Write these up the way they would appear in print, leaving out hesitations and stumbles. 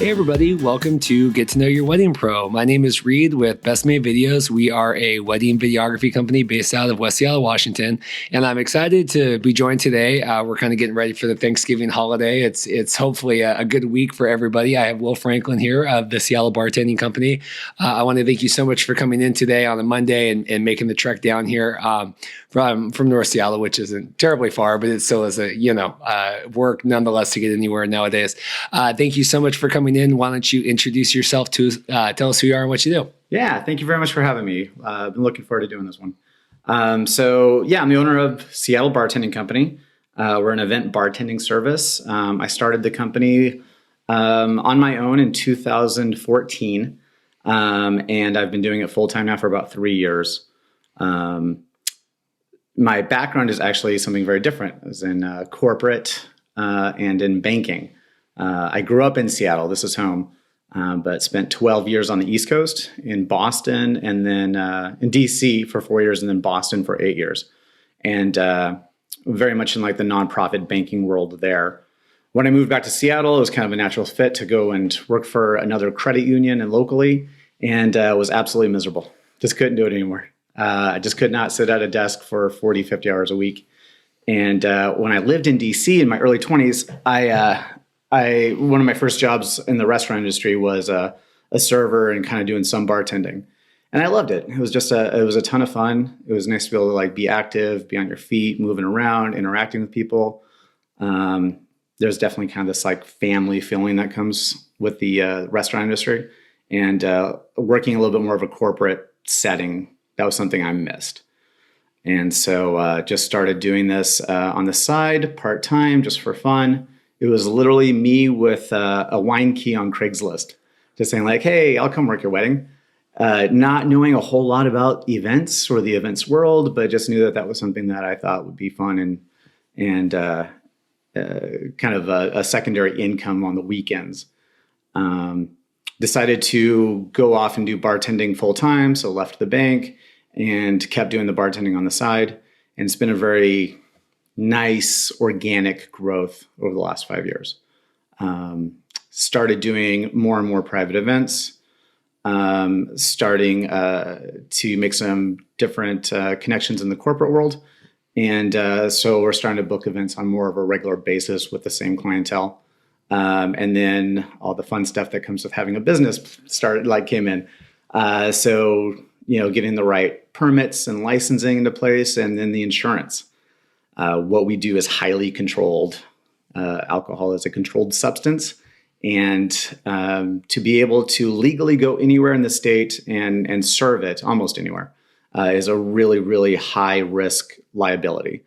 Hey everybody, welcome to Get to Know Your Wedding Pro. My name is Reed with Best Made Videos. We are a wedding videography company based out of West Seattle, Washington, and I'm excited to be joined today. We're kind of getting ready for the Thanksgiving holiday. It's hopefully a good week for everybody. I have Will Franklin here of the Seattle Bartending Company. I want to thank you so much for coming in today on a Monday and making the trek down here from North Seattle, which isn't terribly far, but it still is work nonetheless to get anywhere nowadays. Thank you so much for coming in. Why don't you introduce yourself to tell us who you are and what you do? Yeah, thank you very much for having me. I've been looking forward to doing this one. I'm the owner of Seattle Bartending Company. We're an event bartending service. I started the company on my own in 2014, and I've been doing it full time now for about 3 years. My background is actually something very different. I was in corporate and in banking. I grew up in Seattle. This is home, but spent 12 years on the East Coast in Boston, and then in DC for 4 years, and then Boston for 8 years. And very much in like the nonprofit banking world there. When I moved back to Seattle, it was kind of a natural fit to go and work for another credit union and locally, and was absolutely miserable. Just couldn't do it anymore. I just could not sit at a desk for 40, 50 hours a week. And when I lived in DC in my early 20s, one of my first jobs in the restaurant industry was a server and kind of doing some bartending. And I loved it. It was a ton of fun. It was nice to be able to like be active, be on your feet, moving around, interacting with people. There's definitely kind of this like family feeling that comes with the restaurant industry, and working a little bit more of a corporate setting. That was something I missed. And so just started doing this on the side, part-time, just for fun. It was literally me with a wine key on Craigslist, just saying like, hey, I'll come work your wedding. Not knowing a whole lot about events or the events world, but just knew that was something that I thought would be fun and kind of a secondary income on the weekends. Decided to go off and do bartending full time, so left the bank and kept doing the bartending on the side. And it's been a very nice organic growth over the last 5 years. Started doing more and more private events, starting to make some different connections in the corporate world. And so we're starting to book events on more of a regular basis with the same clientele. And then all the fun stuff that comes with having a business came in. Getting the right permits and licensing into place, and then the insurance. What we do is highly controlled. Alcohol is a controlled substance. And to be able to legally go anywhere in the state and serve it almost anywhere is a really, really high risk liability.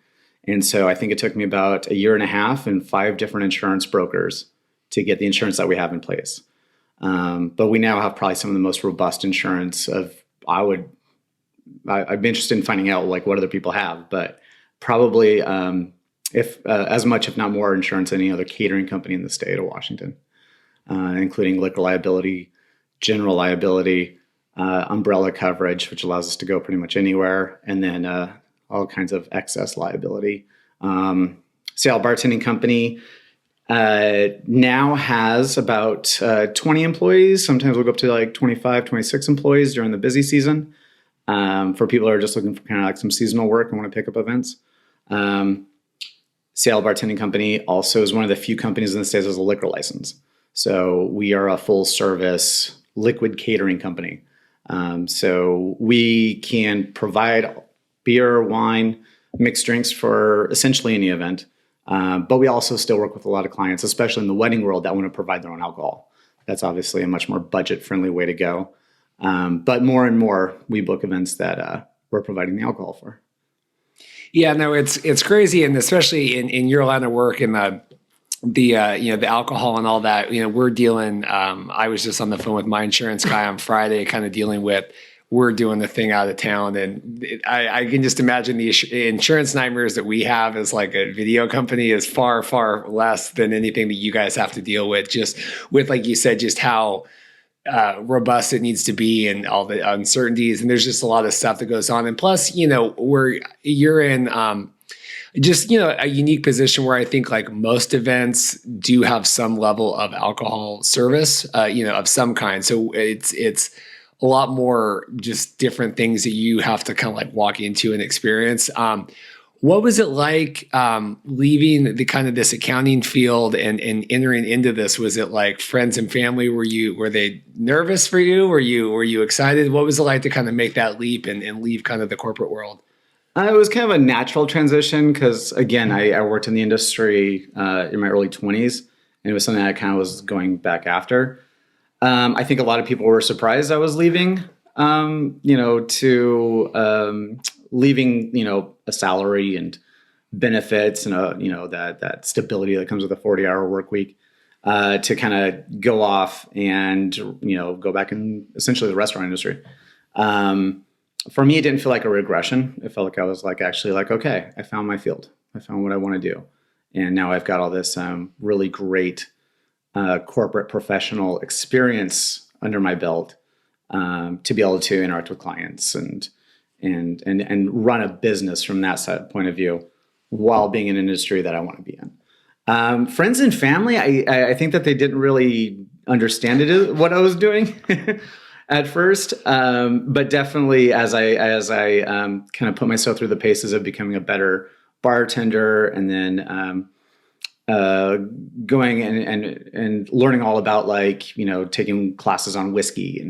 And so I think it took me about 1.5 years and 5 different insurance brokers to get the insurance that we have in place. But we now have probably some of the most robust insurance I'd be interested in finding out like what other people have, but probably as much, if not more, insurance than any other catering company in the state of Washington, including liquor liability, general liability, umbrella coverage, which allows us to go pretty much anywhere, and then all kinds of excess liability. Seattle Bartending Company now has about 20 employees. Sometimes we'll go up to like 25, 26 employees during the busy season. For people who are just looking for kind of like some seasonal work and want to pick up events. Seattle Bartending Company also is one of the few companies in the States that has a liquor license. So we are a full service liquid catering company. So we can provide beer, wine, mixed drinks for essentially any event. But we also still work with a lot of clients, especially in the wedding world, that want to provide their own alcohol. That's obviously a much more budget-friendly way to go. But more and more, we book events that we're providing the alcohol for. Yeah, no, it's crazy, and especially in your line of work and the alcohol and all that. We're dealing. I was just on the phone with my insurance guy on Friday, kind of dealing with. We're doing the thing out of town, and I can just imagine the insurance nightmares that we have as like a video company is far, far less than anything that you guys have to deal with. Just with, like you said, just how robust it needs to be and all the uncertainties. And there's just a lot of stuff that goes on. And plus, you're in just, a unique position where I think like most events do have some level of alcohol service, of some kind. So it's a lot more just different things that you have to kind of like walk into and experience. What was it like leaving the kind of this accounting field and entering into this? Was it like friends and family? Were they nervous for you? Were you excited? What was it like to kind of make that leap and leave kind of the corporate world? It was kind of a natural transition because, again, I worked in the industry in my early 20s, and it was something I kind of was going back after. I think a lot of people were surprised I was leaving, leaving, a salary and benefits and, that stability that comes with a 40-hour work week to kind of go off and, go back in essentially the restaurant industry. For me, it didn't feel like a regression. It felt like I was like, actually like, okay, I found my field. I found what I want to do. And now I've got all this really great corporate professional experience under my belt to be able to interact with clients and run a business from that side point of view while being in an industry that I want to be in. Friends and family, I think that they didn't really understand what I was doing at first, but definitely as I kind of put myself through the paces of becoming a better bartender and then going and learning all about taking classes on whiskey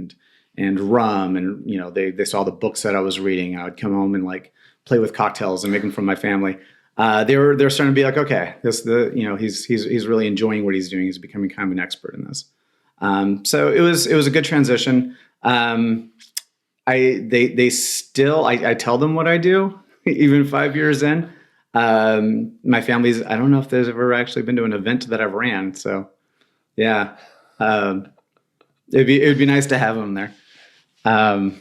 and rum and they saw the books that I was reading. I would come home and like play with cocktails and make them for my family. They're starting to be like, okay, he's really enjoying what he's doing. He's becoming kind of an expert in this. So it was a good transition. I tell them what I do even 5 years in. My family's, I don't know if there's ever actually been to an event that I've ran. So yeah, it'd be nice to have them there. But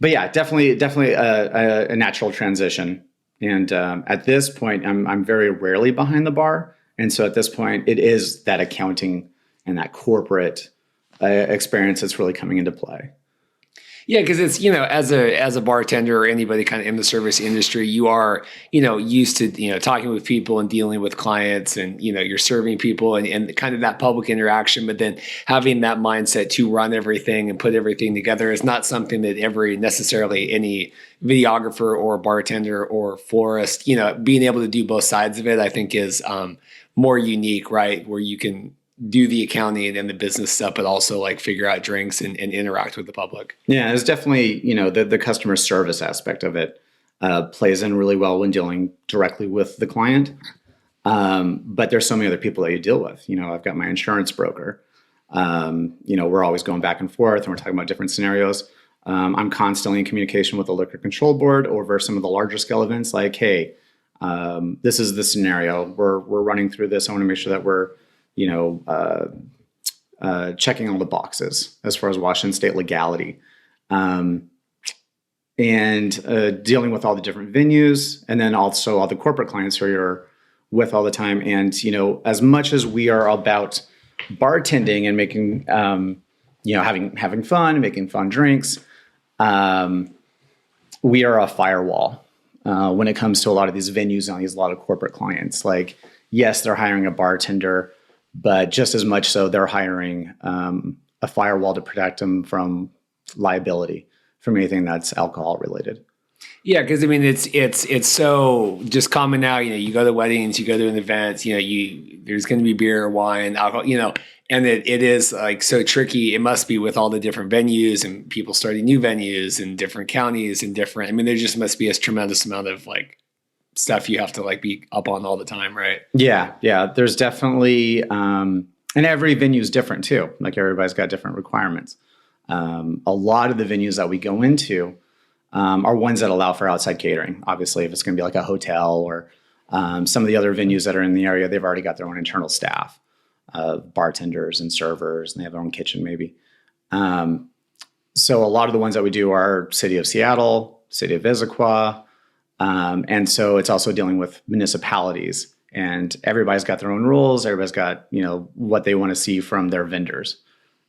yeah, definitely a natural transition. And, at this point I'm very rarely behind the bar. And so at this point it is that accounting and that corporate experience that's really coming into play. Yeah, because it's, as a bartender or anybody kind of in the service industry, you are, used to, talking with people and dealing with clients and, you're serving people and kind of that public interaction. But then having that mindset to run everything and put everything together is not something that necessarily any videographer or bartender or florist, being able to do both sides of it, I think is more unique, right? Where you can do the accounting and the business stuff, but also like figure out drinks and interact with the public. Yeah, it's definitely, the customer service aspect of it plays in really well when dealing directly with the client. But there's so many other people that you deal with. I've got my insurance broker. We're always going back and forth and we're talking about different scenarios. I'm constantly in communication with the liquor control board over some of the larger scale events like, hey, this is the scenario. We're running through this. I want to make sure that we're checking all the boxes as far as Washington state legality, and dealing with all the different venues, and then also all the corporate clients who you're with all the time. And as much as we are about bartending and making having fun, making fun drinks, we are a firewall when it comes to a lot of these venues and a lot of corporate clients. Like, yes, they're hiring a bartender, but just as much so, they're hiring a firewall to protect them from liability from anything that's alcohol related. Yeah, because I mean, it's so just common now. You go to weddings, you go to an event. There's going to be beer, wine, alcohol. And it is like so tricky. It must be with all the different venues and people starting new venues in different counties and different. I mean, there just must be a tremendous amount of like stuff you have to like be up on all the time, right? Yeah. There's definitely, and every venue is different too. Like everybody's got different requirements. A lot of the venues that we go into are ones that allow for outside catering. Obviously, if it's going to be like a hotel or some of the other venues that are in the area, they've already got their own internal staff, bartenders and servers, and they have their own kitchen maybe. So a lot of the ones that we do are City of Seattle, City of Issaquah. And so it's also dealing with municipalities, and everybody's got their own rules. Everybody's got, what they want to see from their vendors.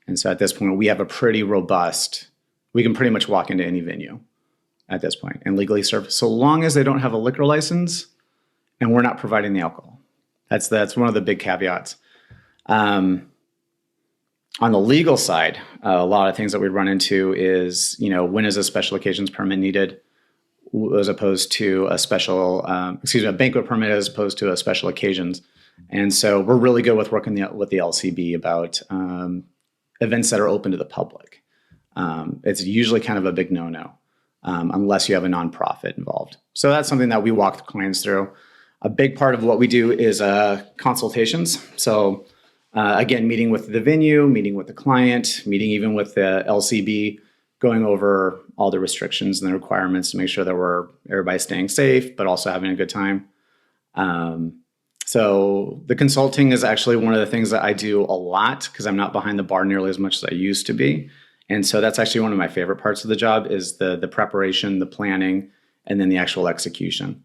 And so at this point, we have a pretty robust, we can pretty much walk into any venue at this point and legally serve. So long as they don't have a liquor license, and we're not providing the alcohol. That's one of the big caveats. On the legal side, a lot of things that we run into is, when is a special occasions permit needed, as opposed to a banquet permit as opposed to a special occasions. And so we're really good with working with the LCB about events that are open to the public. It's usually kind of a big no-no unless you have a nonprofit involved. So that's something that we walk the clients through. A big part of what we do is consultations. So again, meeting with the venue, meeting with the client, meeting even with the LCB, going over all the restrictions and the requirements to make sure that everybody's staying safe, but also having a good time. So the consulting is actually one of the things that I do a lot because I'm not behind the bar nearly as much as I used to be. And so that's actually one of my favorite parts of the job is the preparation, the planning, and then the actual execution.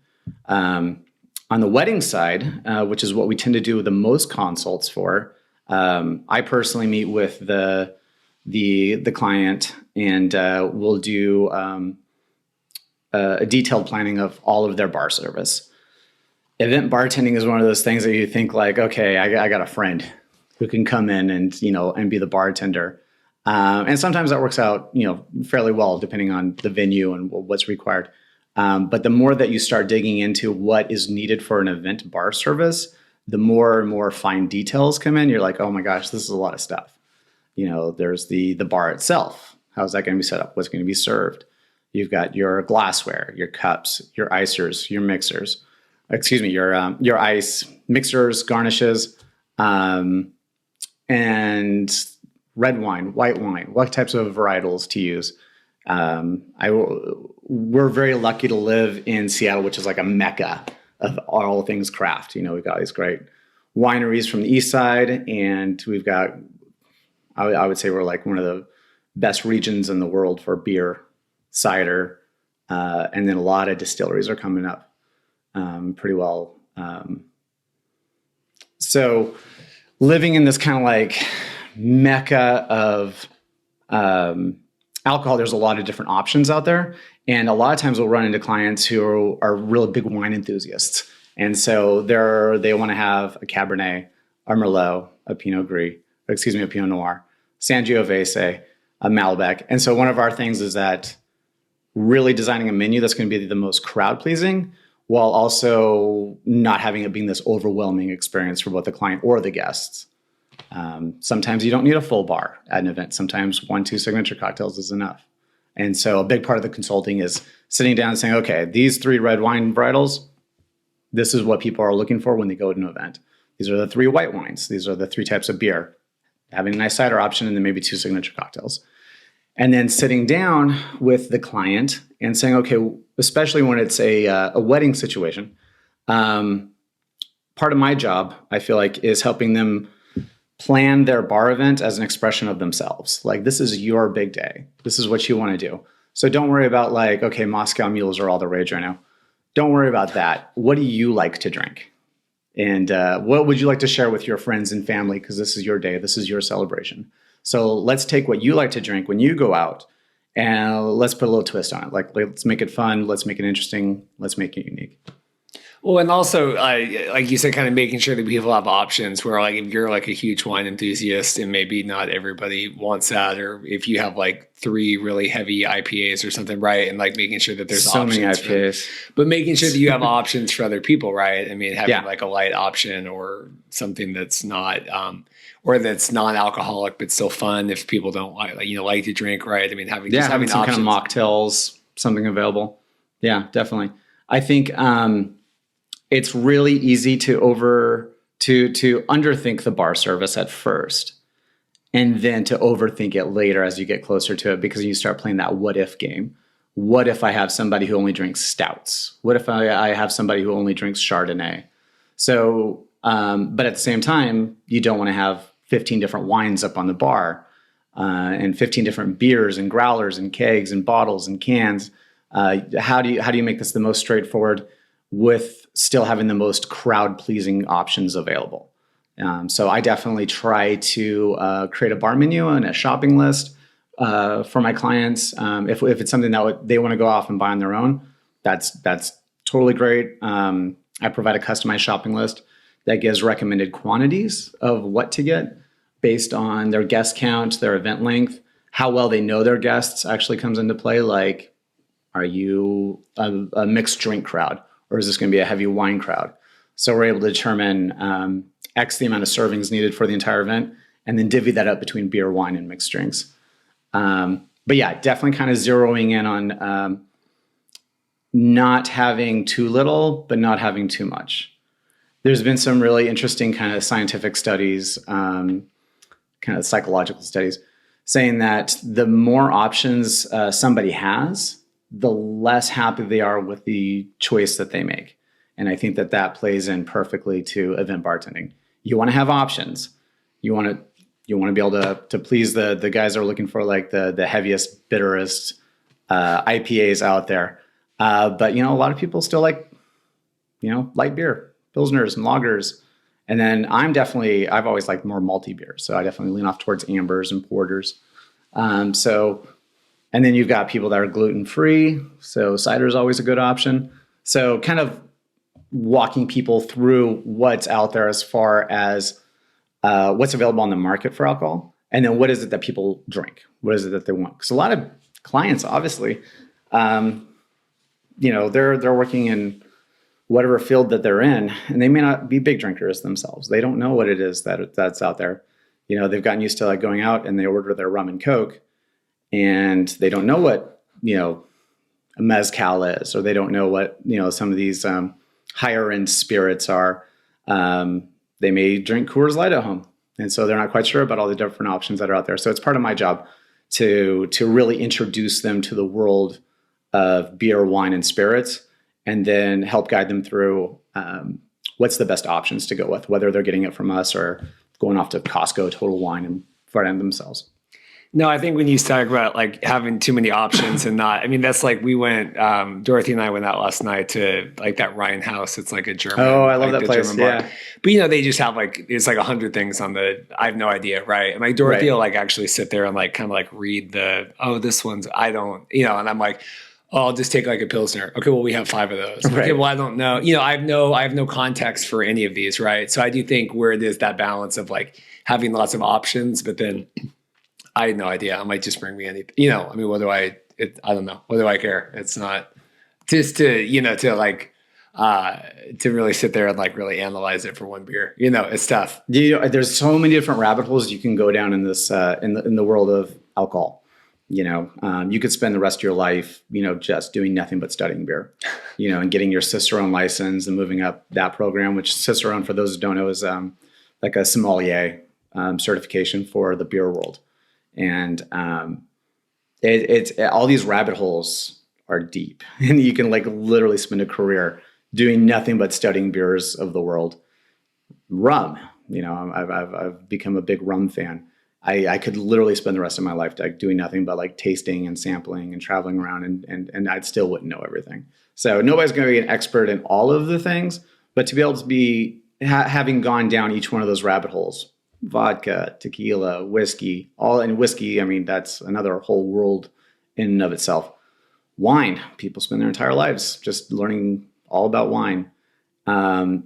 On the wedding side, which is what we tend to do the most consults for, I personally meet with the client and we'll do a detailed planning of all of their bar service. Event bartending is one of those things that you think like, okay, I got a friend who can come in and be the bartender. And sometimes that works out, fairly well depending on the venue and what's required. But the more that you start digging into what is needed for an event bar service, the more and more fine details come in. You're like, oh my gosh, this is a lot of stuff. There's the bar itself. How's that going to be set up? What's going to be served? You've got your glassware, your cups, your icers, your mixers. Your ice mixers, garnishes, and red wine, white wine. What types of varietals to use? We're very lucky to live in Seattle, which is like a mecca of all things craft. We've got these great wineries from the east side, and we've got, I would say we're like one of the best regions in the world for beer, cider, and then a lot of distilleries are coming up pretty well. So living in this kind of like mecca of alcohol, there's a lot of different options out there. And a lot of times we'll run into clients who are really big wine enthusiasts. And so they want to have a Cabernet, a Merlot, a Pinot Noir, Sangiovese, a Malbec. And so one of our things is that really designing a menu that's going to be the most crowd pleasing while also not having it being this overwhelming experience for both the client or the guests. Sometimes you don't need a full bar at an event. Sometimes 1-2 signature cocktails is enough. And so a big part of the consulting is sitting down and saying, okay, these 3 red wine varietals, this is what people are looking for when they go to an event. These are the 3 white wines. These are the 3 types of beer. Having a nice cider option and then maybe 2 signature cocktails. And then sitting down with the client and saying, okay, especially when it's a wedding situation, part of my job, I feel like, is helping them plan their bar event as an expression of themselves. Like, this is your big day. This is what you want to do. So don't worry about like, okay, Moscow mules are all the rage right now. Don't worry about that. What do you like to drink? And what would you like to share with your friends and family? Because this is your day. This is your celebration. So let's take what you like to drink when you go out and let's put a little twist on it. Like, let's make it fun. Let's make it interesting. Let's make it unique. Well, and also, like you said, kind of making sure that people have options where, like, if you're like a huge wine enthusiast and maybe not everybody wants that, or if you have like 3 really heavy IPAs or something, right? And like making sure that there's so options. Many IPAs. But making sure that you have options for other people, right? I mean, having like a light option or something that's not, or that's non-alcoholic but still fun if people don't like to drink, right? I mean, having some kind options. of mocktails, something available. Yeah, definitely. I think it's really easy to underthink the bar service at first and then to overthink it later as you get closer to it, because you start playing that what if game. What if I have somebody who only drinks stouts? What if I have somebody who only drinks Chardonnay? So, but at the same time, you don't want to have 15 different wines up on the bar and 15 different beers and growlers and kegs and bottles and cans. How do you make this the most straightforward with still having the most crowd-pleasing options available? So I definitely try to create a bar menu and a shopping list for my clients. If it's something that they want to go off and buy on their own, that's totally great. I provide a customized shopping list that gives recommended quantities of what to get based on their guest count, their event length, how well they know their guests actually comes into play. Like, are you a mixed drink crowd, or is this going to be a heavy wine crowd? So we're able to determine X the amount of servings needed for the entire event, and then divvy that up between beer, wine, and mixed drinks. But yeah, definitely kind of zeroing in on not having too little, but not having too much. There's been some really interesting kind of scientific studies, kind of psychological studies, saying that the more options somebody has, the less happy they are with the choice that they make. And I think that that plays in perfectly to event bartending. You want to have options. You want to be able to please the guys that are looking for like the heaviest, bitterest IPAs out there. But a lot of people still like light beer, pilsners and lagers. And then I've always liked more malty beers. So I definitely lean off towards ambers and porters. And then you've got people that are gluten-free. So cider is always a good option. So kind of walking people through what's out there as far as what's available on the market for alcohol. And then what is it that people drink? What is it that they want? Because a lot of clients, obviously, they're working in whatever field that they're in, and they may not be big drinkers themselves. They don't know what it is that's out there. They've gotten used to like going out and they order their rum and Coke, and they don't know what a mezcal is, or they don't know what some of these higher end spirits are. They may drink Coors Light at home, and so they're not quite sure about all the different options that are out there. So it's part of my job to really introduce them to the world of beer, wine, and spirits, and then help guide them through what's the best options to go with, whether they're getting it from us or going off to Costco, Total Wine, and finding themselves. No, I think when you talk about like having too many options and not, I mean, that's like we went, Dorothy and I went out last night to like that Ryan House. It's like a German. Oh, I love that place. Yeah. But they just have like, it's like 100 things on I have no idea. Right. And like Dorothy will like actually sit there and like kind of like read this one's, I don't, and I'm like, oh, I'll just take like a Pilsner. Okay, well, we have 5 of those. Right. Okay, well, I don't know. I have no context for any of these, right? So I do think where it is that balance of like having lots of options, but then I had no idea. I might just bring me anything. I mean, I don't know. What do I care? It's not just to really sit there and like really analyze it for one beer. It's tough. There's so many different rabbit holes you can go down in this in the world of alcohol. You could spend the rest of your life, just doing nothing but studying beer, and getting your Cicerone license and moving up that program, which Cicerone, for those who don't know, is like a sommelier certification for the beer world. And it's all these rabbit holes are deep, and you can like literally spend a career doing nothing but studying beers of the world. Rum, I've become a big rum fan. I could literally spend the rest of my life like doing nothing but like tasting and sampling and traveling around, and I still wouldn't know everything. So nobody's going to be an expert in all of the things, but to be able to be having gone down each one of those rabbit holes, vodka, tequila, whiskey, whiskey, I mean, that's another whole world in and of itself. Wine, people spend their entire lives just learning all about wine.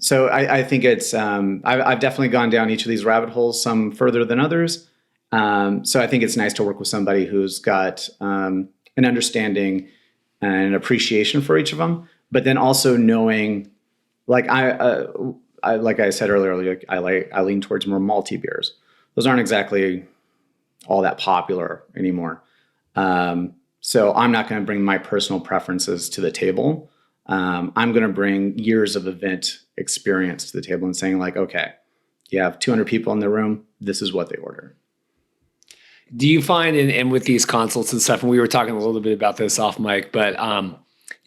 So I think it's, I've definitely gone down each of these rabbit holes, some further than others. So I think it's nice to work with somebody who's got an understanding and an appreciation for each of them, but then also knowing, like like I said earlier, I lean towards more malty beers. Those aren't exactly all that popular anymore. So I'm not going to bring my personal preferences to the table. I'm going to bring years of event experience to the table and saying like, okay, you have 200 people in the room. This is what they order. Do you find, and with these consults and stuff, and we were talking a little bit about this off mic, but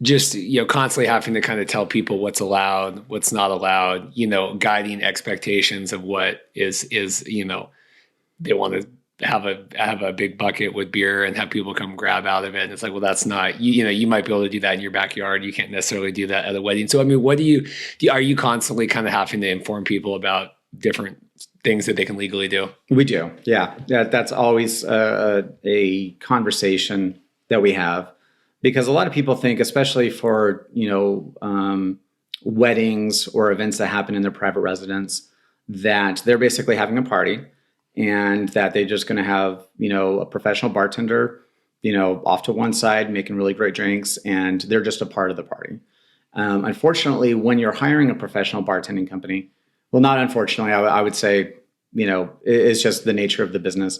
just constantly having to kind of tell people what's allowed, what's not allowed, guiding expectations of what is they want to have a big bucket with beer and have people come grab out of it, and it's like, well, that's not you might be able to do that in your backyard. You can't necessarily do that at a wedding. So I mean, what are you constantly kind of having to inform people about different things that they can legally do? We do. Yeah. That's always a conversation that we have, because a lot of people think, especially for, weddings or events that happen in their private residence, that they're basically having a party and that they're just going to have, a professional bartender, off to one side making really great drinks, and they're just a part of the party. Unfortunately, when you're hiring a professional bartending company, well, not unfortunately, I would say, it's just the nature of the business.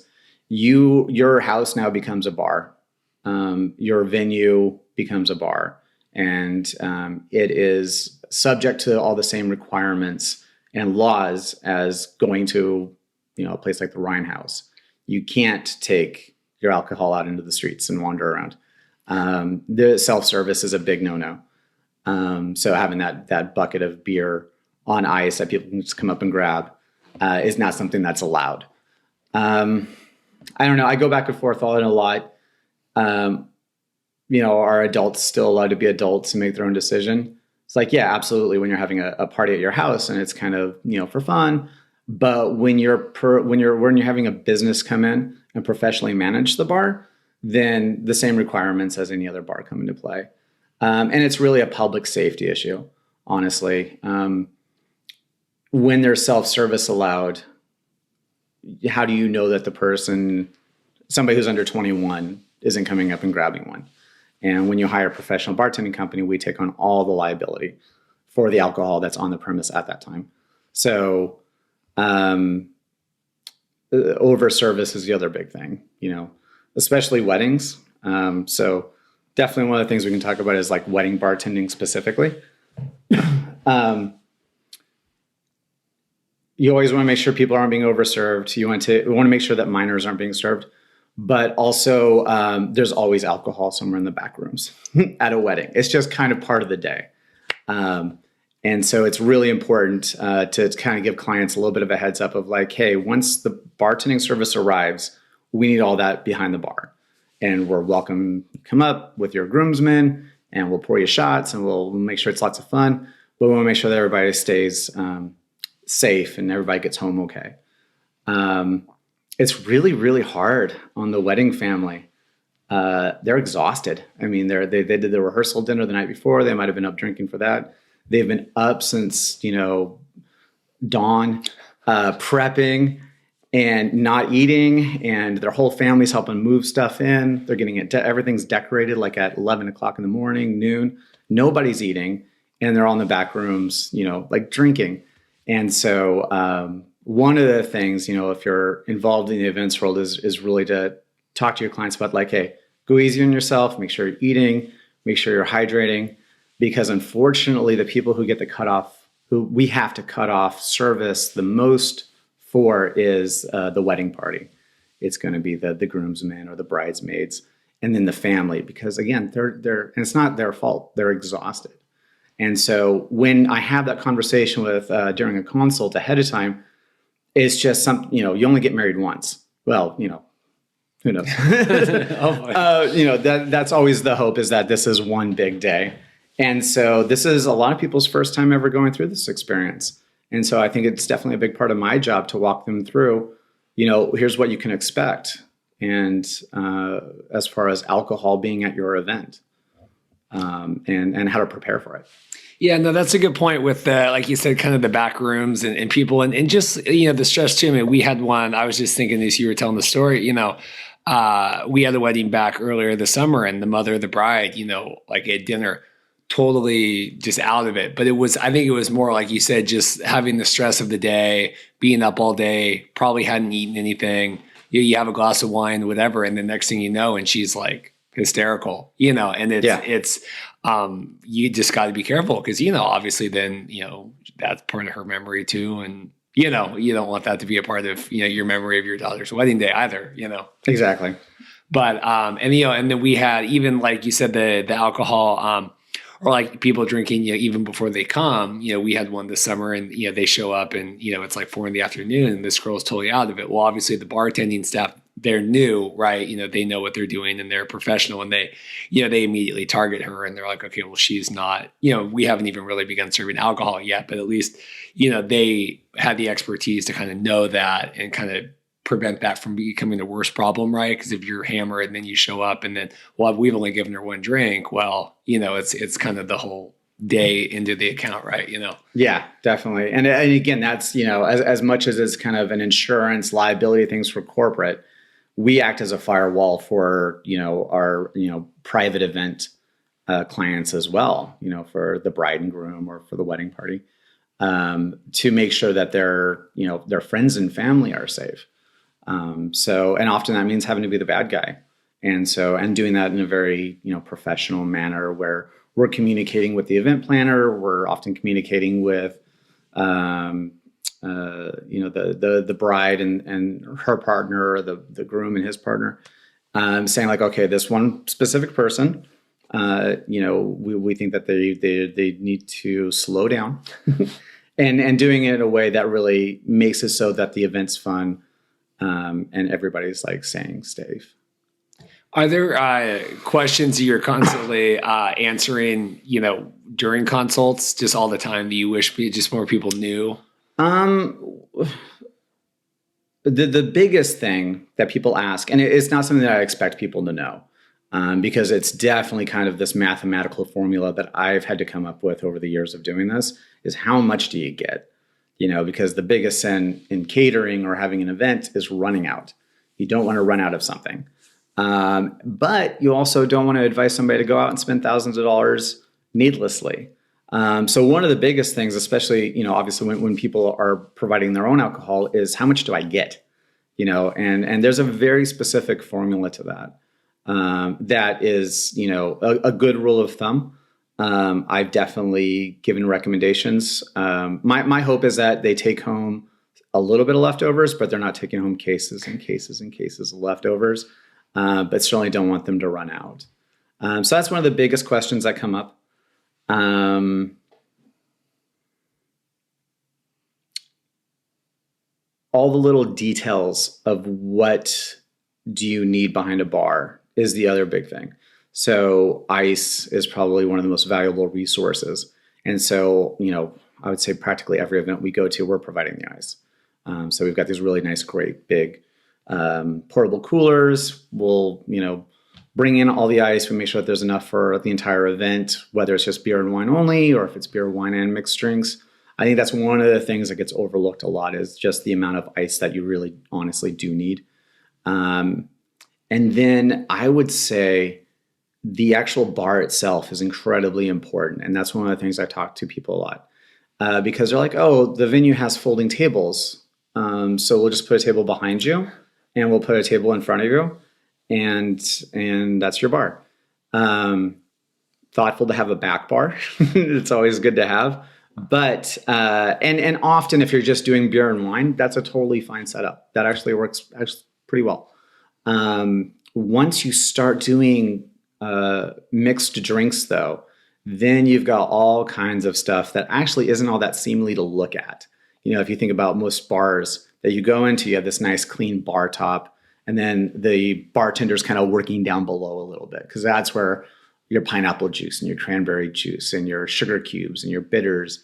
Your house now becomes a bar. Your venue becomes a bar, and it is subject to all the same requirements and laws as going to, a place like the Ryan House. You can't take your alcohol out into the streets and wander around. The self-service is a big no-no. So having that bucket of beer on ice that people can just come up and grab is not something that's allowed. I don't know. I go back and forth on it a lot. Are adults still allowed to be adults and make their own decision? It's like, yeah, absolutely. When you're having a party at your house and it's kind of, for fun. But when you're having a business come in and professionally manage the bar, then the same requirements as any other bar come into play. And it's really a public safety issue, honestly. When there's self-service allowed, how do you know that somebody who's under 21 isn't coming up and grabbing one? And when you hire a professional bartending company, we take on all the liability for the alcohol that's on the premise at that time. So over service is the other big thing, especially weddings. So definitely one of the things we can talk about is like wedding bartending specifically. You always want to make sure people aren't being overserved. We want to make sure that minors aren't being served. But also, there's always alcohol somewhere in the back rooms at a wedding. It's just kind of part of the day. And so it's really important to kind of give clients a little bit of a heads up of like, hey, once the bartending service arrives, we need all that behind the bar. And we're welcome to come up with your groomsmen, and we'll pour you shots, and we'll make sure it's lots of fun. But we want to make sure that everybody stays safe and everybody gets home okay. It's really, really hard on the wedding family. They're exhausted. I mean, they did the rehearsal dinner the night before. They might have been up drinking for that. They've been up since, dawn, prepping and not eating, and their whole family's helping move stuff in. They're getting everything's decorated like at 11 o'clock in the morning, noon. Nobody's eating, and they're all in the back rooms, like drinking. And so one of the things, if you're involved in the events world is really to talk to your clients about like, hey, go easy on yourself, make sure you're eating, make sure you're hydrating, because unfortunately the people who get the cutoff, who we have to cut off service the most for is the wedding party. It's going to be the groomsmen or the bridesmaids, and then the family, because again, they're and it's not their fault. They're exhausted. And so when I have that conversation with during a consult ahead of time, it's just you only get married once. Well, who knows? That's always the hope, is that this is one big day. And so this is a lot of people's first time ever going through this experience. And so I think it's definitely a big part of my job to walk them through, here's what you can expect. And as far as alcohol being at your event, and how to prepare for it. Yeah, no, that's a good point with like you said, kind of the back rooms and people and just, the stress too. I mean, we had one, I was just thinking as you were telling the story, we had a wedding back earlier this summer, and the mother of the bride, like at dinner, totally just out of it. But I think it was more like you said, just having the stress of the day, being up all day, probably hadn't eaten anything. You have a glass of wine, whatever. And the next thing you know, and she's like hysterical, and it's you just got to be careful because, obviously then, that's part of her memory too. And, you don't want that to be a part of, your memory of your daughter's wedding day either, Exactly. But, and then we had, even like you said, the alcohol, or like people drinking, even before they come, we had one this summer, and, they show up and, it's like 4 p.m, and this girl's totally out of it. Well, obviously the bartending staff, they're new, right? They know what they're doing and they're professional, and they immediately target her, and they're like, okay, well, she's not, we haven't even really begun serving alcohol yet, but at least, they had the expertise to kind of know that and kind of prevent that from becoming a worse problem, right? Because if you're hammered and then you show up and then, well, we've only given her one drink, well, it's kind of the whole day into the account, right? You know? Yeah, definitely. And again, that's, as much as it's kind of an insurance liability things for corporate, we act as a firewall for, our, private event clients as well, for the bride and groom or for the wedding party, to make sure that their friends and family are safe. And often that means having to be the bad guy. And doing that in a very, professional manner where we're communicating with the event planner. We're often communicating with, the bride and her partner, or the groom and his partner, saying like, okay, this one specific person, we think that they need to slow down, and doing it in a way that really makes it so that the event's fun, and everybody's like staying safe. Are there questions you're constantly answering, during consults, just all the time, that you wish just more people knew? The biggest thing that people ask, and it's not something that I expect people to know, because it's definitely kind of this mathematical formula that I've had to come up with over the years of doing this, is how much do you get? Because the biggest sin in catering or having an event is running out. You don't want to run out of something. But you also don't want to advise somebody to go out and spend thousands of dollars needlessly. So one of the biggest things, especially, obviously when people are providing their own alcohol, is how much do I get? And there's a very specific formula to that. That is, a good rule of thumb. I've definitely given recommendations. My hope is that they take home a little bit of leftovers, but they're not taking home cases and cases and cases of leftovers. But certainly don't want them to run out. So that's one of the biggest questions that come up. All the little details of what do you need behind a bar is the other big thing. So ice is probably one of the most valuable resources. And so, I would say practically every event we go to, we're providing the ice. So we've got these really nice, great, big portable coolers. We'll, bring in all the ice. We make sure that there's enough for the entire event, whether it's just beer and wine only, or if it's beer, wine, and mixed drinks. I think that's one of the things that gets overlooked a lot, is just the amount of ice that you really honestly do need. And then I would say the actual bar itself is incredibly important. And that's one of the things I talk to people a lot, because they're like, oh, the venue has folding tables. So we'll just put a table behind you, and we'll put a table in front of you, and that's your bar. Thoughtful to have a back bar. It's always good to have. But and often if you're just doing beer and wine, that's a totally fine setup. That actually works pretty well. Once you start doing mixed drinks, though, then you've got all kinds of stuff that actually isn't all that seemly to look at. If you think about most bars that you go into, you have this nice clean bar top, and then the bartender's kind of working down below a little bit, because that's where your pineapple juice and your cranberry juice and your sugar cubes and your bitters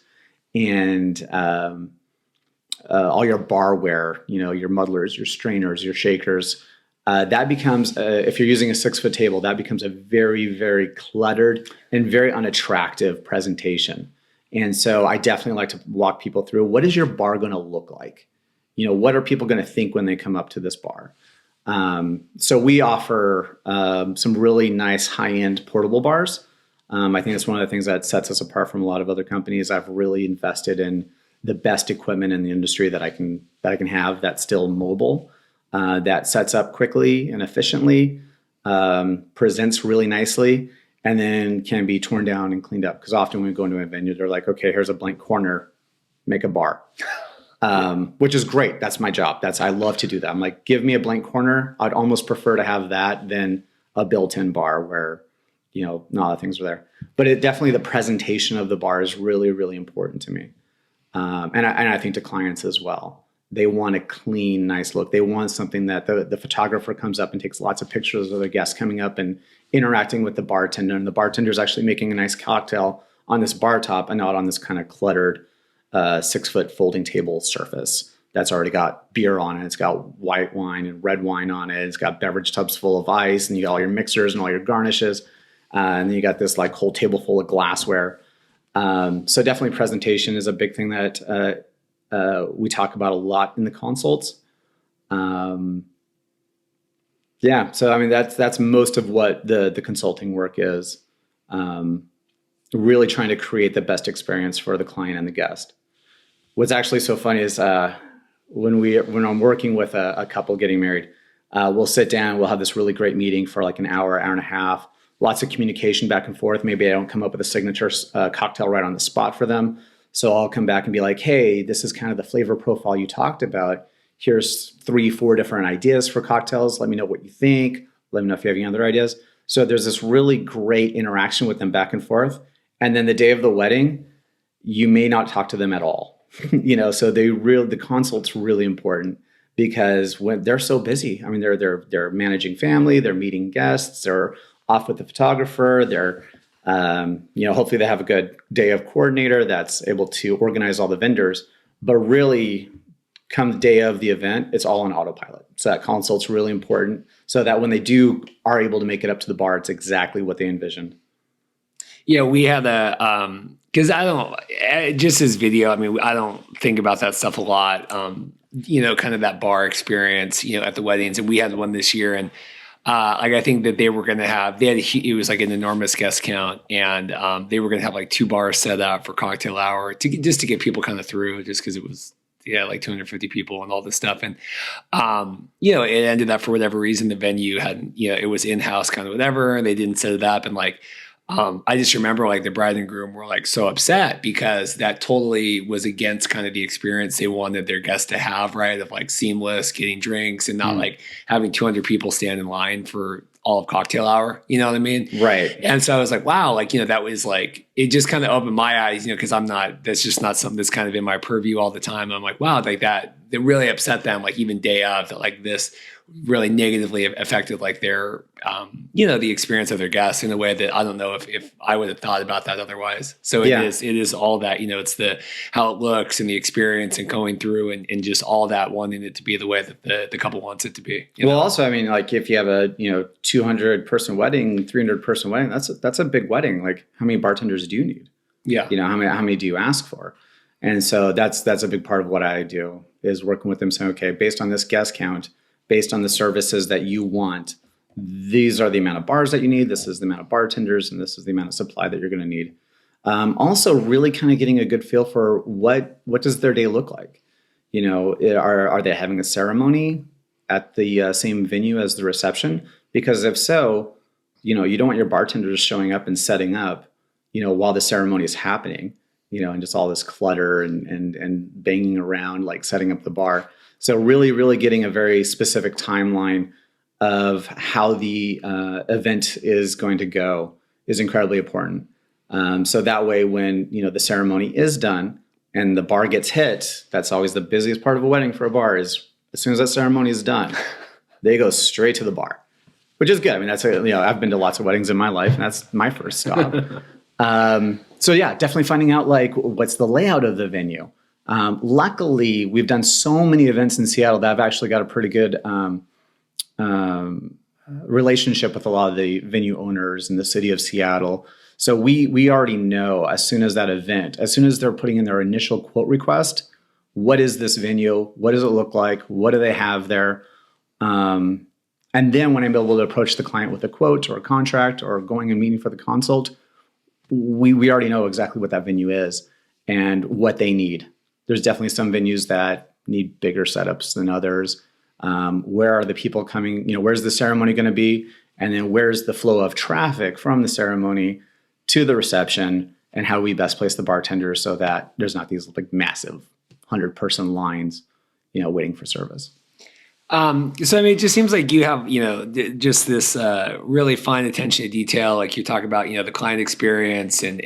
and all your barware, your muddlers, your strainers, your shakers, that becomes, if you're using a 6-foot table, that becomes a very, very cluttered and very unattractive presentation. And so I definitely like to walk people through, what is your bar going to look like? What are people going to think when they come up to this bar? So we offer some really nice high-end portable bars. I think that's one of the things that sets us apart from a lot of other companies. I've really invested in the best equipment in the industry that I can have that's still mobile, that sets up quickly and efficiently, presents really nicely, and then can be torn down and cleaned up. Because often when we go into a venue, they're like, okay, here's a blank corner, make a bar. Which is great. That's my job. I love to do that. I'm like, give me a blank corner. I'd almost prefer to have that than a built-in bar where, not all the things are there. But it definitely, the presentation of the bar is really, really important to me. And I think to clients as well. They want a clean, nice look. They want something that the photographer comes up and takes lots of pictures of the guests coming up and interacting with the bartender. And the bartender is actually making a nice cocktail on this bar top and not on this kind of cluttered 6-foot folding table surface that's already got beer on it. It's got white wine and red wine on it. It's got beverage tubs full of ice, and you got all your mixers and all your garnishes. And then you got this like whole table full of glassware. So definitely presentation is a big thing that we talk about a lot in the consults. Yeah, so I mean that's most of what the consulting work is. Really trying to create the best experience for the client and the guest. What's actually so funny is when I'm working with a couple getting married, we'll sit down, we'll have this really great meeting for like an hour, hour and a half, lots of communication back and forth. Maybe I don't come up with a signature cocktail right on the spot for them. So I'll come back and be like, hey, this is kind of the flavor profile you talked about. Here's 3-4 different ideas for cocktails. Let me know what you think. Let me know if you have any other ideas. So there's this really great interaction with them back and forth. And then the day of the wedding, you may not talk to them at all. So the consult's really important because when they're so busy, I mean, they're managing family, they're meeting guests, they're off with the photographer, they're hopefully they have a good day of coordinator that's able to organize all the vendors, but really come the day of the event, it's all on autopilot. So that consult's really important so that when they are able to make it up to the bar, it's exactly what they envisioned. Yeah, we had because just as video, I mean, I don't think about that stuff a lot. Kind of that bar experience, at the weddings, and we had one this year, and I think that they were going to have, it was like an enormous guest count, and they were going to have like 2 bars set up for cocktail hour just to get people kind of through, just because it was like 250 people and all this stuff. And, it ended up for whatever reason, the venue hadn't, it was in-house kind of whatever, and they didn't set it up. And like, I just remember like the bride and groom were like so upset because that totally was against kind of the experience they wanted their guests to have, right? Of like seamless getting drinks and not like having 200 people stand in line for all of cocktail hour. You know what I mean? Right. And so I was like, wow, like, that was like, it just kind of opened my eyes, because that's just not something that's kind of in my purview all the time. I'm like, wow, like that really upset them, like even day of, that like this really negatively affected like their, the experience of their guests in a way that I don't know if I would have thought about that otherwise. So it is all that, it's how it looks and the experience and going through and just all that, wanting it to be the way that the couple wants it to be. Also, I mean, like if you have a, 200 person wedding, 300 person wedding, that's a big wedding. Like how many bartenders do you need? Yeah. How many do you ask for? And so that's a big part of what I do, is working with them saying, okay, based on this guest count, based on the services that you want, these are the amount of bars that you need. This is the amount of bartenders, and this is the amount of supply that you're going to need. Also, really kind of getting a good feel for what does their day look like. Are they having a ceremony at the same venue as the reception? Because if so, you don't want your bartenders showing up and setting up, while the ceremony is happening, and just all this clutter and banging around, like setting up the bar. So really, really getting a very specific timeline of how the event is going to go is incredibly important. So that way, when the ceremony is done and the bar gets hit, that's always the busiest part of a wedding for a bar. Is as soon as that ceremony is done, they go straight to the bar, which is good. I mean, I've been to lots of weddings in my life, and that's my first stop. So yeah, definitely finding out like what's the layout of the venue. Luckily, we've done so many events in Seattle that I've actually got a pretty good relationship with a lot of the venue owners in the city of Seattle. So we already know as soon as they're putting in their initial quote request, what is this venue? What does it look like? What do they have there? And then when I'm able to approach the client with a quote or a contract or going and meeting for the consult, we already know exactly what that venue is and what they need. There's definitely some venues that need bigger setups than others. Where are the people coming? Where's the ceremony going to be? And then where's the flow of traffic from the ceremony to the reception? And how we best place the bartenders so that there's not these like massive 100-person lines, waiting for service. So, I mean, it just seems like you have, just this really fine attention to detail. Like you talk about, the client experience and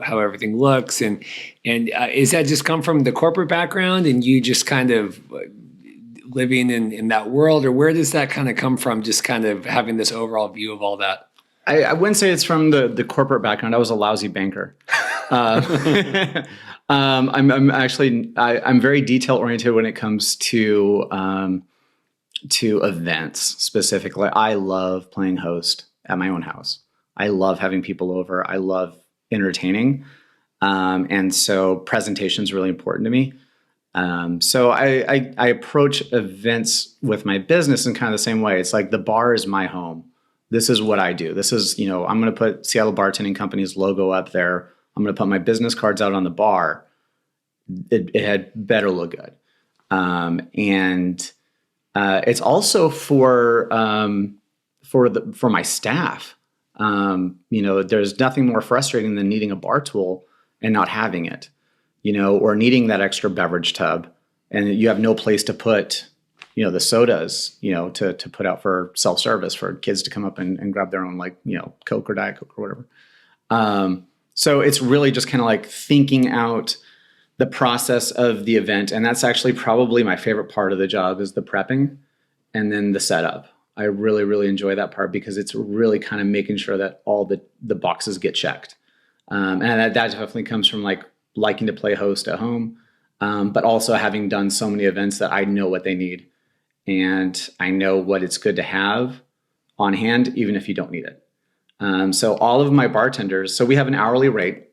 how everything looks. And is that just come from the corporate background and you just kind of living in that world, or where does that kind of come from? Just kind of having this overall view of all that. I wouldn't say it's from the corporate background. I was a lousy banker. I'm very detail oriented when it comes to events specifically. I love playing host at my own house. I love having people over. I love entertaining. And so presentation is really important to me. So I approach events with my business in kind of the same way. It's like the bar is my home. This is what I do. This is, I'm going to put Seattle Bartending Company's logo up there. I'm going to put my business cards out on the bar. It had better look good. And it's also for my staff. There's nothing more frustrating than needing a bar tool and not having it, or needing that extra beverage tub, and you have no place to put, the sodas, to put out for self-service for kids to come up and grab their own, Coke or Diet Coke or whatever. So it's really just kind of like thinking out the process of the event. And that's actually probably my favorite part of the job is the prepping and then the setup. I really, really enjoy that part because it's really kind of making sure that all the boxes get checked. And that definitely comes from liking to play host at home, but also having done so many events that I know what they need and I know what it's good to have on hand, even if you don't need it. So all of my bartenders, so we have an hourly rate.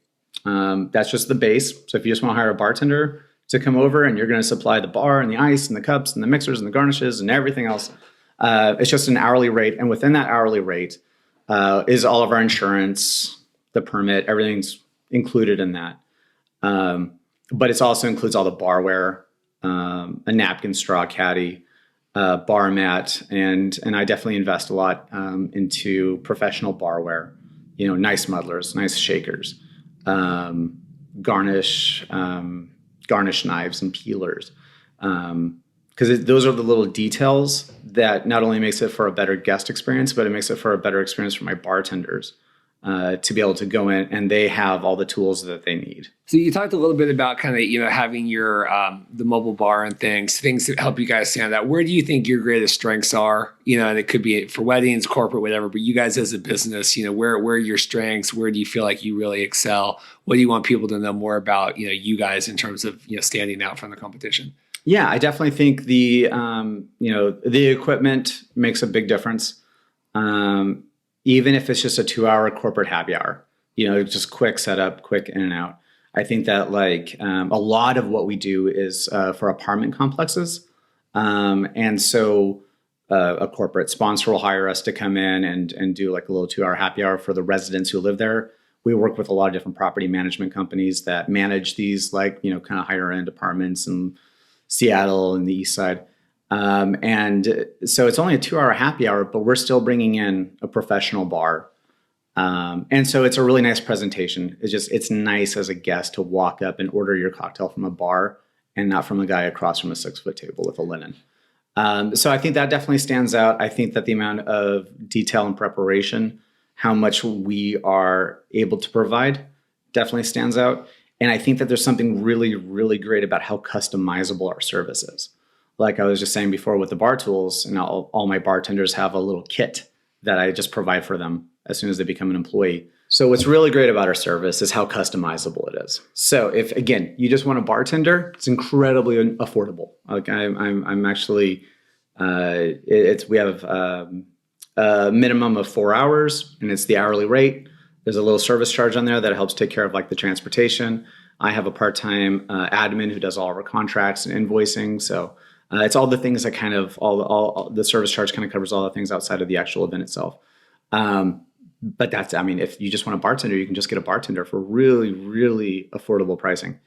That's just the base. So if you just want to hire a bartender to come over and you're going to supply the bar and the ice and the cups and the mixers and the garnishes and everything else, it's just an hourly rate. And within that hourly rate is all of our insurance, the permit, everything's included in that. But it also includes all the barware, a napkin, straw caddy, bar mat, and I definitely invest a lot into professional barware, nice muddlers, nice shakers, garnish knives and peelers. Because those are the little details that not only makes it for a better guest experience, but it makes it for a better experience for my bartenders to be able to go in and they have all the tools that they need. So you talked a little bit about kind of, having your the mobile bar and things that help you guys stand out. Where do you think your greatest strengths are? And it could be for weddings, corporate, whatever, but you guys as a business, where are your strengths? Where do you feel like you really excel? What do you want people to know more about, you guys in terms of, standing out from the competition? Yeah, I definitely think the equipment makes a big difference. Even if it's just a 2-hour corporate happy hour, just quick setup, quick in and out. I think that a lot of what we do is for apartment complexes. And so a corporate sponsor will hire us to come in and do a little 2-hour happy hour for the residents who live there. We work with a lot of different property management companies that manage these kind of higher end apartments in Seattle and the East Side. And so it's only a 2-hour happy hour, but we're still bringing in a professional bar. And so it's a really nice presentation. It's nice as a guest to walk up and order your cocktail from a bar and not from a guy across from a 6-foot table with a linen. So I think that definitely stands out. I think that the amount of detail and preparation, how much we are able to provide, definitely stands out. And I think that there's something really, really great about how customizable our service is. Like I was just saying before with the bar tools, and all my bartenders have a little kit that I just provide for them as soon as they become an employee. So what's really great about our service is how customizable it is. So if, again, you just want a bartender, it's incredibly affordable. Like I'm actually, we have a minimum of 4 hours and it's the hourly rate. There's a little service charge on there that helps take care of the transportation. I have a part-time admin who does all of our contracts and invoicing. So it's all the things that kind of all the service charge kind of covers all the things outside of the actual event itself. But if you just want a bartender, you can just get a bartender for really, really affordable pricing.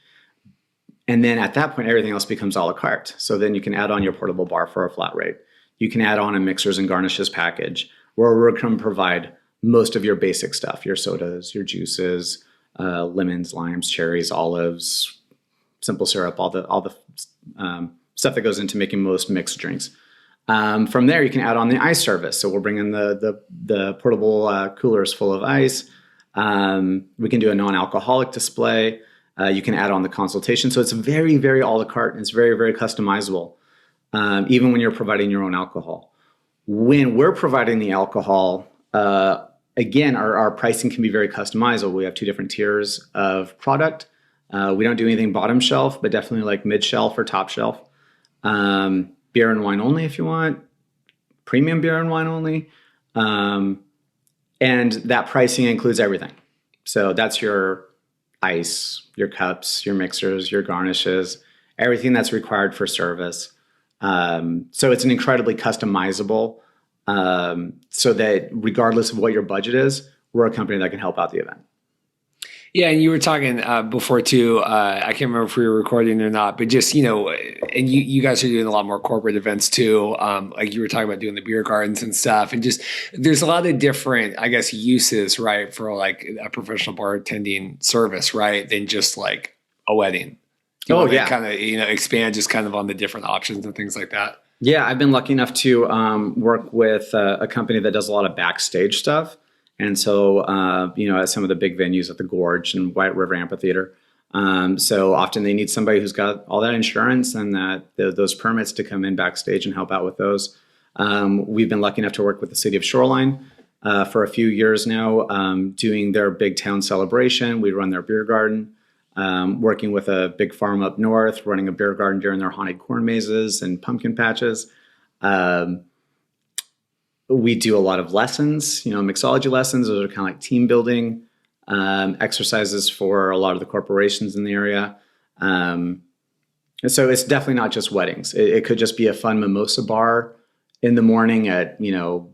And then at that point, everything else becomes a la carte. So then you can add on your portable bar for a flat rate. You can add on a mixers and garnishes package where we're going to provide most of your basic stuff, your sodas, your juices, lemons, limes, cherries, olives, simple syrup, all the stuff that goes into making most mixed drinks. From there, you can add on the ice service. So we'll bring in the portable coolers full of ice. We can do a non-alcoholic display. You can add on the consultation. So it's very, very a la carte, and it's very, very customizable, even when you're providing your own alcohol. When we're providing the alcohol, again, our pricing can be very customizable. We have 2 different tiers of product. We don't do anything bottom shelf, but definitely mid shelf or top shelf. Beer and wine only if you want, premium beer and wine only. And that pricing includes everything. So that's your ice, your cups, your mixers, your garnishes, everything that's required for service. So it's an incredibly customizable, so that regardless of what your budget is, we're a company that can help out the event. Yeah, and you were talking before too. I can't remember if we were recording or not, but just and you guys are doing a lot more corporate events too. Like you were talking about doing the beer gardens and stuff, and just there's a lot of different, I guess, uses, right, for like a professional bartending service, right, than just like a wedding. Do you want to kind of expand just kind of on the different options and things like that? Yeah, I've been lucky enough to work with a company that does a lot of backstage stuff. And so, at some of the big venues at the Gorge and White River Amphitheater. So often they need somebody who's got all that insurance and those permits to come in backstage and help out with those. We've been lucky enough to work with the city of Shoreline for a few years now, doing their big town celebration. We run their beer garden, working with a big farm up north, running a beer garden during their haunted corn mazes and pumpkin patches. We do a lot of lessons, mixology lessons. Those are kind of like team building exercises for a lot of the corporations in the area. And so it's definitely not just weddings. It could just be a fun mimosa bar in the morning at a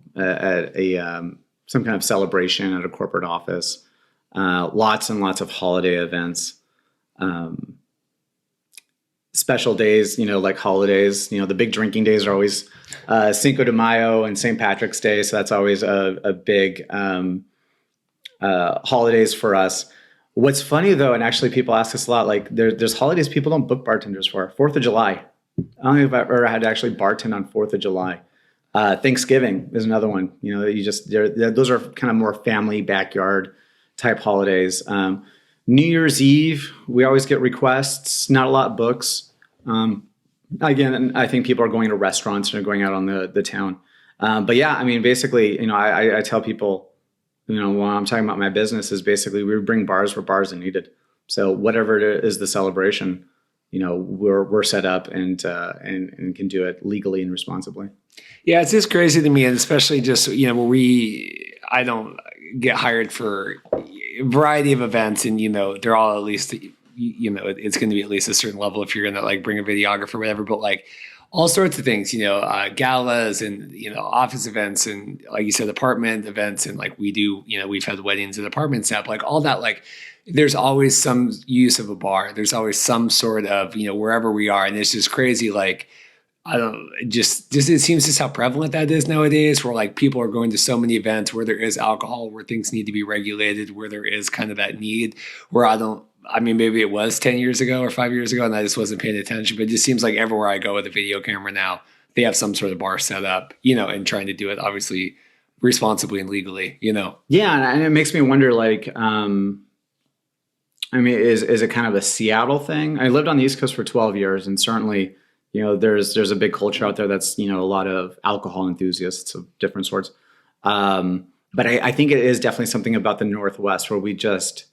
some kind of celebration at a corporate office. Lots and lots of holiday events. Special days, like holidays, the big drinking days are always Cinco de Mayo and St. Patrick's Day. So that's always a big holidays for us. What's funny though, and actually people ask us a lot, like there's holidays people don't book bartenders for. 4th of July. I don't think I've ever had to actually bartend on 4th of July. Thanksgiving is another one. Those are kind of more family backyard type holidays. New Year's Eve, we always get requests, not a lot books. Again, I think people are going to restaurants and are going out on the town. But yeah, I mean, basically, I tell people, when I'm talking about my business is basically we bring bars where bars are needed. So whatever it is the celebration, we're set up and can do it legally and responsibly. Yeah, it's just crazy to me, and especially just where I don't get hired for a variety of events, and they're all at least it's going to be at least a certain level if you're going to like bring a videographer or whatever, but like all sorts of things, galas and office events and like you said apartment events, and like we do we've had weddings and apartment setup, like all that, like there's always some use of a bar, there's always some sort of wherever we are, and it's just crazy, like I don't just it seems just how prevalent that is nowadays, where like people are going to so many events where there is alcohol, where things need to be regulated, where there is kind of that need, where maybe it was 10 years ago or 5 years ago and I just wasn't paying attention, but it just seems like everywhere I go with a video camera now, they have some sort of bar set up, and trying to do it obviously responsibly and legally, Yeah. And it makes me wonder, like, is it kind of a Seattle thing? I lived on the East Coast for 12 years and certainly, there's a big culture out there that's, a lot of alcohol enthusiasts of different sorts. But I think it is definitely something about the Northwest where we just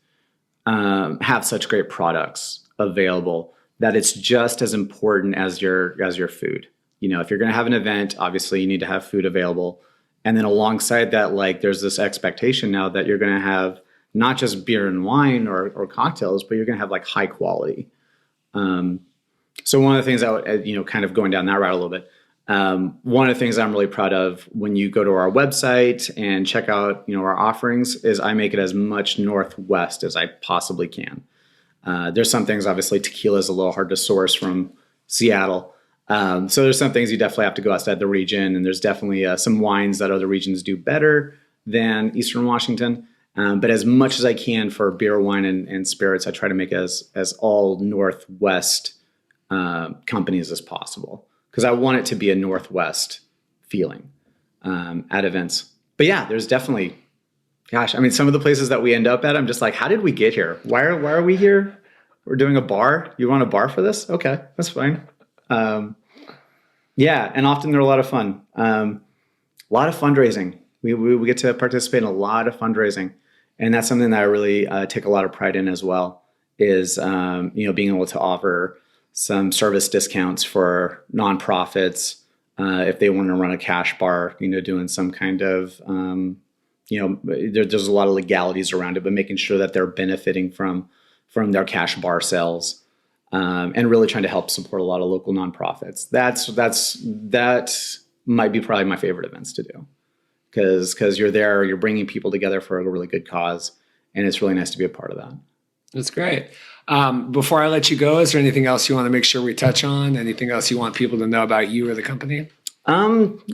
have such great products available that it's just as important as your food. If you're going to have an event, obviously you need to have food available. And then alongside that, like there's this expectation now that you're going to have not just beer and wine or cocktails, but you're going to have like high quality. So one of the things that, kind of going down that route a little bit, one of the things I'm really proud of when you go to our website and check out, our offerings is I make it as much Northwest as I possibly can. There's some things, obviously tequila is a little hard to source from Seattle. So there's some things you definitely have to go outside the region, and there's definitely some wines that other regions do better than Eastern Washington. But as much as I can for beer, wine, and spirits, I try to make as all Northwest companies as possible, because I want it to be a Northwest feeling at events. But yeah, there's definitely, some of the places that we end up at, I'm just like, how did we get here? Why are we here? We're doing a bar. You want a bar for this? Okay, that's fine. Yeah, and often they're a lot of fun. A lot of fundraising. We get to participate in a lot of fundraising, and that's something that I really take a lot of pride in as well. Is being able to offer some service discounts for nonprofits if they want to run a cash bar. Doing some kind of there's a lot of legalities around it, but making sure that they're benefiting from from their cash bar sales, and really trying to help support a lot of local nonprofits. That might be probably my favorite events to do, because you're there, you're bringing people together for a really good cause, and it's really nice to be a part of that. That's great. Before I let you go, is there anything else you want to make sure we touch on? Anything else you want people to know about you or the company?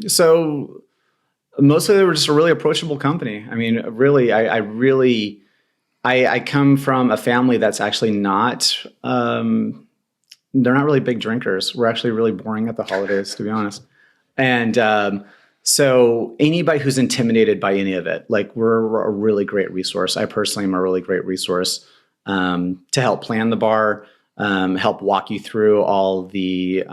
So mostly they were just a really approachable company. I mean, really, I come from a family that's actually not, they're not really big drinkers. We're actually really boring at the holidays, to be honest. And so anybody who's intimidated by any of it, like, we're a really great resource. I personally am a really great resource to help plan the bar, help walk you through all the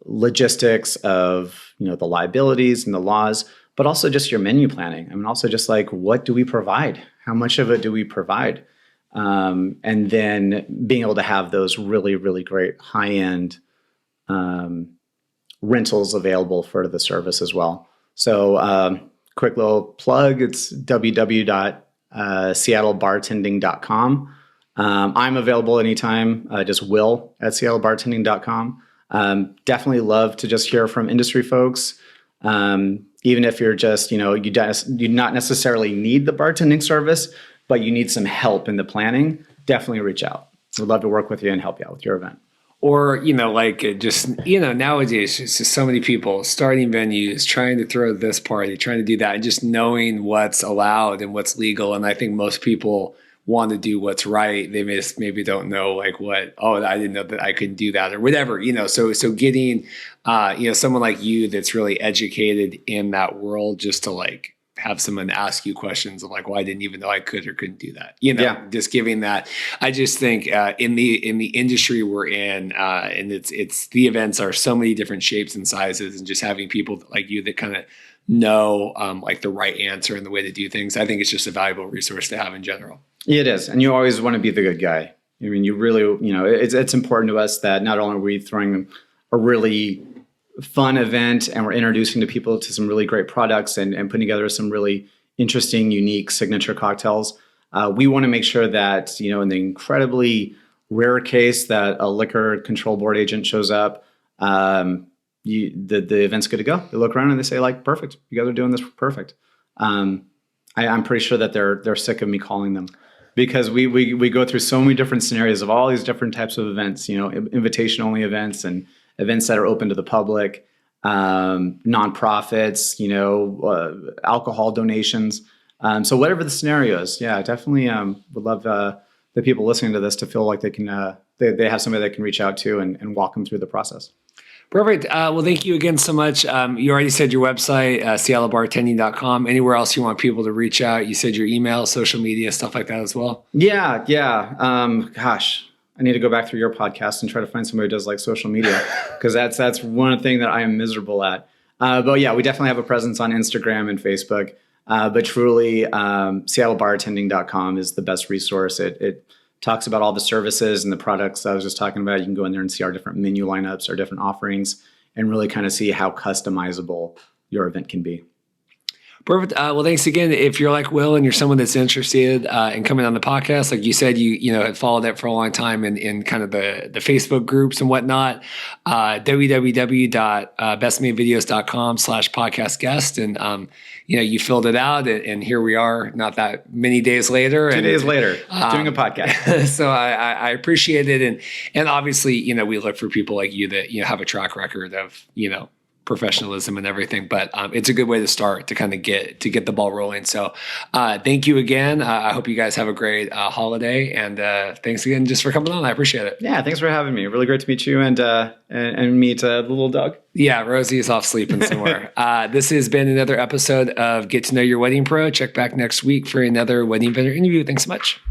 logistics of, the liabilities and the laws, but also just your menu planning. I mean, also just like, what do we provide? How much of it do we provide? And then being able to have those really, really great high-end rentals available for the service as well. So quick little plug, it's www.seattlebartending.com. I'm available anytime, just will at seattlebartending.com. Definitely love to just hear from industry folks. Even if you're just, you not necessarily need the bartending service, but you need some help in the planning, definitely reach out. We'd love to work with you and help you out with your event. Or, nowadays, it's just so many people starting venues, trying to throw this party, trying to do that, and just knowing what's allowed and what's legal. And I think most people want to do what's right. They maybe don't know I didn't know that I could do that or whatever, so getting, someone like you that's really educated in that world, just to have someone ask you questions of well, I didn't even know I could or couldn't do that. Just giving that. I just think in the industry we're in, and it's the events are so many different shapes and sizes, and just having people like you that kind of know the right answer and the way to do things. I think it's just a valuable resource to have in general. It is. And you always want to be the good guy. I mean, you really, it's important to us that not only are we throwing a really fun event and we're introducing to people to some really great products and putting together some really interesting, unique signature cocktails. We want to make sure that, in the incredibly rare case that a liquor control board agent shows up, the event's good to go. They look around and they say perfect. You guys are doing this perfect. I'm pretty sure that they're sick of me calling them, because we go through so many different scenarios of all these different types of events, invitation only events and events that are open to the public, nonprofits, alcohol donations. So whatever the scenario is, definitely would love the people listening to this to feel like they can they have somebody they can reach out to and walk them through the process. Perfect. Well, thank you again so much. You already said your website, seattlebartending.com. Anywhere else you want people to reach out? You said your email, social media, stuff like that as well. Yeah. Gosh, I need to go back through your podcast and try to find somebody who does social media, because that's one thing that I am miserable at. But yeah, we definitely have a presence on Instagram and Facebook. But truly, seattlebartending.com is the best resource. It talks about all the services and the products I was just talking about. You can go in there and see our different menu lineups, our different offerings, and really kind of see how customizable your event can be. Perfect. Well, thanks again. If you're like Will and you're someone that's interested in coming on the podcast, like you said, you had followed it for a long time in kind of the Facebook groups and whatnot, www.bestmadevideos.com/podcast guest. And, you filled it out, and here we are not that many days later. 2 days later, doing a podcast. So I appreciate it. And obviously, we look for people like you that, have a track record of, professionalism and everything, but it's a good way to start to kind of get the ball rolling. So thank you again. I hope you guys have a great holiday, and thanks again just for coming on. I appreciate it. Yeah, thanks for having me. Really great to meet you and meet the little dog. Yeah, Rosie is off sleeping somewhere. This has been another episode of Get to Know Your Wedding Pro. Check back next week for another wedding vendor interview. Thanks so much.